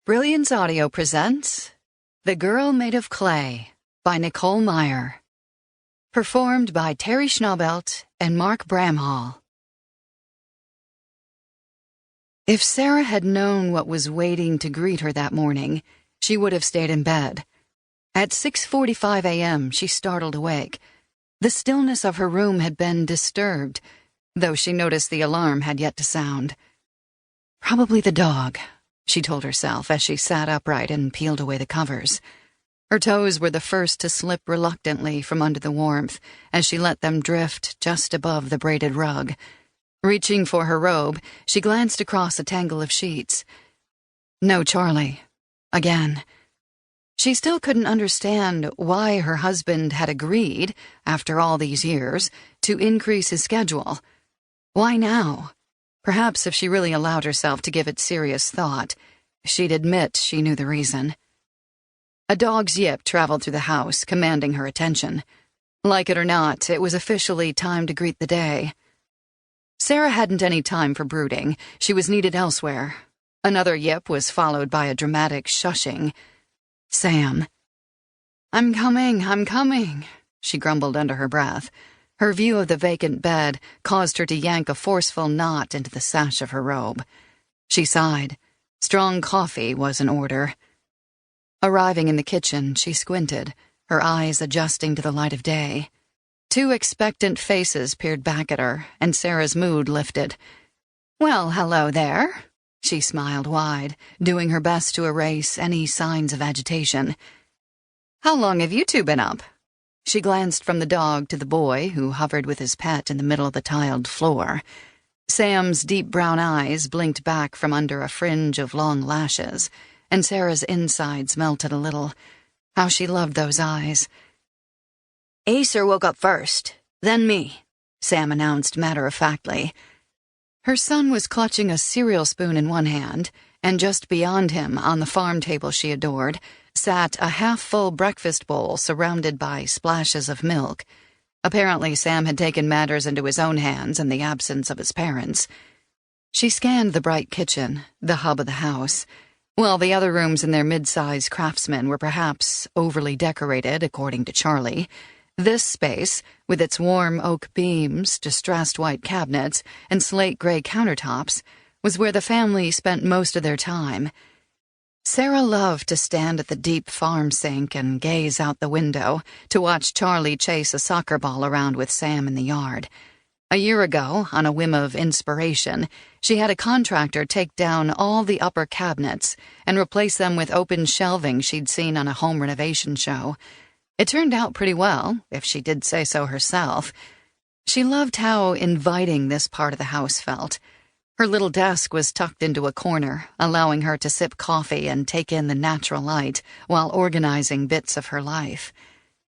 Brilliance Audio presents The Girl Made of Clay by Nicole Meier. Performed by Terry Schnaubelt and Mark Bramhall. If Sara had known what was waiting to greet her that morning, she would have stayed in bed. At 6:45 a.m., she startled awake. The stillness of her room had been disturbed, though she noticed the alarm had yet to sound. Probably the dog, she told herself as she sat upright and peeled away the covers. Her toes were the first to slip reluctantly from under the warmth as she let them drift just above the braided rug. Reaching for her robe, she glanced across a tangle of sheets. No Charlie. Again. She still couldn't understand why her husband had agreed, after all these years, to increase his schedule. Why now? Perhaps if she really allowed herself to give it serious thought, she'd admit she knew the reason. A dog's yip traveled through the house, commanding her attention. Like it or not, it was officially time to greet the day. Sara hadn't any time for brooding. She was needed elsewhere. Another yip was followed by a dramatic shushing. Sam. I'm coming, she grumbled under her breath. Her view of the vacant bed caused her to yank a forceful knot into the sash of her robe. She sighed. Strong coffee was in order. Arriving in the kitchen, she squinted, her eyes adjusting to the light of day. Two expectant faces peered back at her, and Sara's mood lifted. Well, hello there. She smiled wide, doing her best to erase any signs of agitation. How long have you two been up? She glanced from the dog to the boy, who hovered with his pet in the middle of the tiled floor. Sam's deep brown eyes blinked back from under a fringe of long lashes, and Sara's insides melted a little. How she loved those eyes. Acer woke up first, then me, Sam announced matter-of-factly. Her son was clutching a cereal spoon in one hand, and just beyond him, on the farm table she adored, sat a half-full breakfast bowl surrounded by splashes of milk. Apparently Sam had taken matters into his own hands in the absence of his parents. She scanned the bright kitchen, the hub of the house. While the other rooms in their mid-size craftsmen were perhaps overly decorated, according to Charlie, this space, with its warm oak beams, distressed white cabinets, and slate-gray countertops, was where the family spent most of their time. Sara loved to stand at the deep farm sink and gaze out the window to watch Charlie chase a soccer ball around with Sam in the yard. A year ago, on a whim of inspiration, she had a contractor take down all the upper cabinets and replace them with open shelving she'd seen on a home renovation show. It turned out pretty well, if she did say so herself. She loved how inviting this part of the house felt. Her little desk was tucked into a corner, allowing her to sip coffee and take in the natural light while organizing bits of her life.